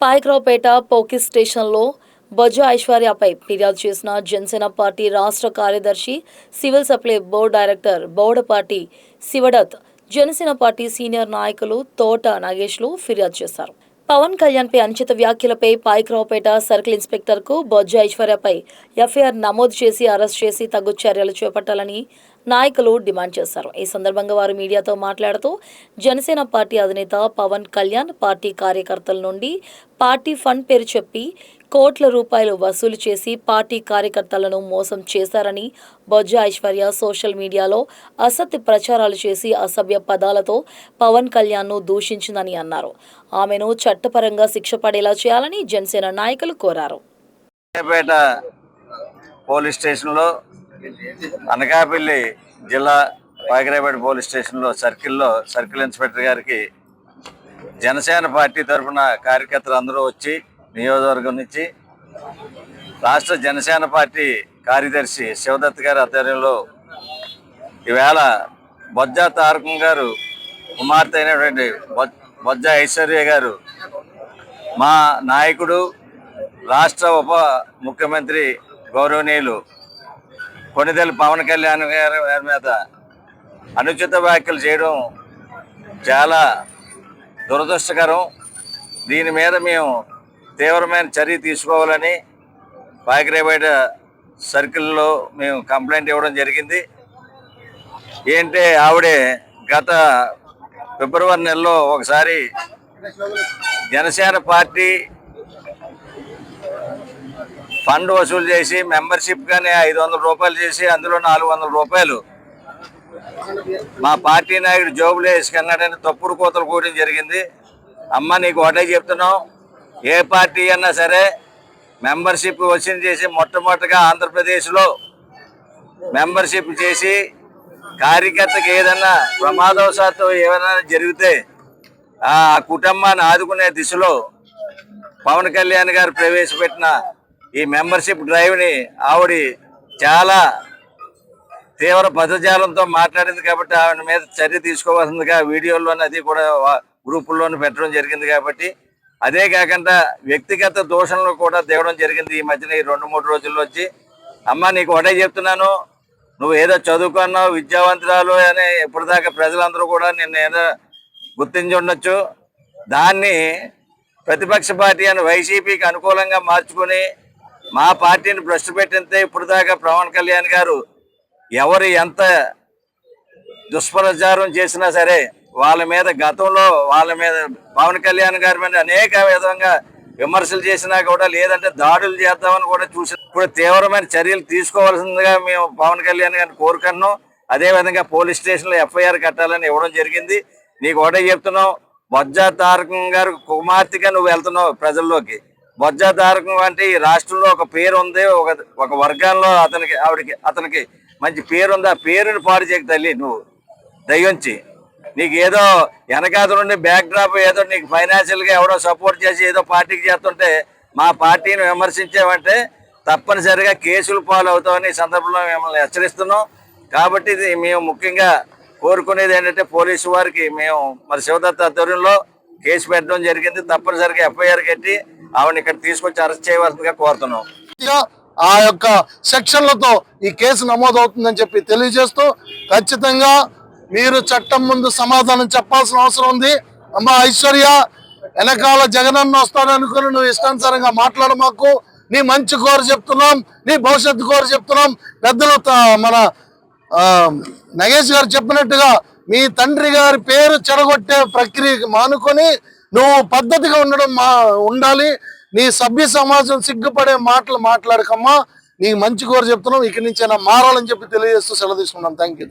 పాయకరావుపేట పోకిస్ స్టేషన్లో బొజ్జ ఐశ్వర్యపై ఫిర్యాదు చేసిన జనసేన పార్టీ రాష్ట్ర కార్యదర్శి civil supply board director Boudapati Sivadatt Janasena party senior నాయకులు తోట నాగేష్లు ఫిర్యాదు చేశారు. పవన్ కళ్యాణ్పై అనుచిత వ్యాఖ్యలపై పాయకరావుపేట సర్కిల్ ఇన్స్పెక్టర్కు బొజ్జ ఐశ్వర్యపై ఎఫ్ఐఆర్ నమోదు చేసి అరెస్ట్ చేసి తగు చర్యలు చేపట్టాలని నాయకులు డిమాండ్ చేశారు. ఈ సందర్భంగా వారు మీడియాతో మాట్లాడుతూ జనసేన పార్టీ అధినేత పవన్ కళ్యాణ్ పార్టీ కార్యకర్తల నుండి పార్టీ ఫండ్ పేరు చెప్పి కోట్ల రూపాయలు వసూలు చేసి పార్టీ కార్యకర్తలను మోసం చేశారని, బొజ్జ ఐశ్వర్య సోషల్ మీడియాలో అసత్య ప్రచారాలు చేసి అసభ్య పదాలతో పవన్ కళ్యాణ్ను దూషించిందని అన్నారు. ఆమెను చట్టపరంగా శిక్ష పడేలా చేయాలని జనసేన నాయకులు కోరారు. పోలీస్ స్టేషన్లో అనకాపల్లి జిల్లా పాయకరావుపేట పోలీస్ స్టేషన్లో సర్కిల్ ఇన్స్పెక్టర్ గారికి జనసేన పార్టీ తరఫున కార్యకర్తలు అందరూ వచ్చి నియోజకవర్గం నుంచి రాష్ట్ర జనసేన పార్టీ కార్యదర్శి శివదత్ గారి ఆధ్వర్యంలో ఈవేళ బొజ్జ తారకం గారు కుమార్తె అయినటువంటి బొజ్జ ఐశ్వర్య గారు మా నాయకుడు రాష్ట్ర ఉప ముఖ్యమంత్రి గౌరవనీయులు కొణిదెల పవన్ కళ్యాణ్ గారి మీద అనుచిత వ్యాఖ్యలు చేయడం చాలా దురదృష్టకరం. దీని మీద మేము తీవ్రమైన చర్య తీసుకోవాలని పాయకరావుపేట సర్కిల్లో మేము కంప్లైంట్ ఇవ్వడం జరిగింది. ఏంటంటే ఆవిడే గత ఫిబ్రవరి నెలలో ఒకసారి జనసేన పార్టీ ఫండ్ వసూలు చేసి మెంబర్షిప్ కానీ 500 రూపాయలు చేసి అందులో 400 రూపాయలు మా పార్టీ నాయకుడు జోబులు వేసుకున్నాడని తప్పుడు కోతలు కూడడం జరిగింది. అమ్మ నీకు ఒకటే చెప్తున్నాం, ఏ పార్టీ అన్నా సరే మెంబర్షిప్ వసూలు చేసి మొట్టమొదటిగా ఆంధ్రప్రదేశ్లో మెంబర్షిప్ చేసి కార్యకర్తకి ఏదన్నా ప్రమాదవశాత్తు ఏమైనా జరిగితే ఆ కుటుంబాన్ని ఆదుకునే దిశలో పవన్ కళ్యాణ్ గారు ప్రవేశపెట్టిన ఈ మెంబర్షిప్ డ్రైవ్ని ఆవిడ చాలా తీవ్ర పదజాలంతో మాట్లాడింది కాబట్టి ఆవిడ మీద చర్య తీసుకోవాల్సిందిగా వీడియోల్లోని అది కూడా గ్రూపుల్లోనూ పెట్టడం జరిగింది. కాబట్టి అదే కాకుండా వ్యక్తిగత దోషణలు కూడా తేవడం జరిగింది ఈ మధ్యన ఈ 2-3 రోజుల్లో వచ్చి. అమ్మ నీకు ఒకటే చెప్తున్నాను, నువ్వు ఏదో చదువుకున్నావు విద్యావంతురాలు అని ఇప్పటిదాకా ప్రజలందరూ కూడా నిన్ను ఏదో గుర్తించి ఉండొచ్చు. దాన్ని ప్రతిపక్ష పార్టీ అని వైసీపీకి అనుకూలంగా మార్చుకొని మా పార్టీని భ్రష్టు పెట్టితే ఇప్పటిదాకా పవన్ కళ్యాణ్ గారు ఎవరు ఎంత దుష్ప్రచారం చేసినా సరే వాళ్ళ మీద గతంలో పవన్ కళ్యాణ్ గారి మీద అనేక విధంగా విమర్శలు చేసినా కూడా లేదంటే దాడులు చేద్దామని కూడా చూసి ఇప్పుడు తీవ్రమైన చర్యలు తీసుకోవాల్సిందిగా మేము పవన్ కళ్యాణ్ గారిని కోరుకున్నాం. అదేవిధంగా పోలీస్ స్టేషన్లో ఎఫ్ఐఆర్ కట్టాలని ఇవ్వడం జరిగింది. నీకు ఒకటే చెప్తున్నావు, బొజ్జ తారకం గారు కుమార్తెగా నువ్వు వెళ్తున్నావు ప్రజల్లోకి. బొజ్జ తారకం అంటే ఈ రాష్ట్రంలో ఒక పేరు ఉంది, ఒక వర్గాల్లో అతనికి మంచి పేరు ఉంది. ఆ పేరుని పాడు చేయక తల్లి నువ్వు దయ్యుంచి. నీకు ఏదో వెనకాత నుండి బ్యాక్ డ్రాప్ ఏదో నీకు ఫైనాన్షియల్గా ఎవడో సపోర్ట్ చేసి ఏదో పార్టీకి చేస్తుంటే మా పార్టీని విమర్శించామంటే తప్పనిసరిగా కేసులు పాలు అవుతామని ఈ సందర్భంలో మిమ్మల్ని హెచ్చరిస్తున్నాం. కాబట్టి ఇది మేము ముఖ్యంగా కోరుకునేది ఏంటంటే పోలీసు వారికి మేము మరి శివదత్ ఆధ్వర్యంలో కేసు పెట్టడం జరిగింది. తప్పనిసరిగా ఎఫ్ఐఆర్ కట్టి ఆవిడని ఇక్కడ తీసుకొచ్చి అరెస్ట్ చేయవలసిందిగా కోరుతున్నాం. ఆ యొక్క సెక్షన్లతో ఈ కేసు నమోదవుతుందని చెప్పి తెలియజేస్తూ ఖచ్చితంగా మీరు చట్టం ముందు సమాధానం చెప్పాల్సిన అవసరం ఉంది. అమ్మ ఐశ్వర్య, వెనకాల జగనన్న వస్తాడనుకుని నువ్వు ఇష్టానుసారంగా మాట్లాడమాకు. నీ మంచి కోరు చెప్తున్నాం, నీ భవిష్యత్తు కోరు చెప్తున్నాం. పెద్దలు మన నగేష్ గారు చెప్పినట్టుగా మీ తండ్రి గారి పేరు చెడగొట్టే ప్రక్రియ మానుకొని నువ్వు పద్ధతిగా ఉండాలి. నీ సభ్య సమాజం సిగ్గుపడే మాటలు మాట్లాడకమ్మా. నీకు మంచి కోరు చెప్తున్నాం, ఇక్కడి నుంచైనా మారాలని చెప్పి తెలియజేస్తూ సెలవు తీసుకున్నాం. Thank you.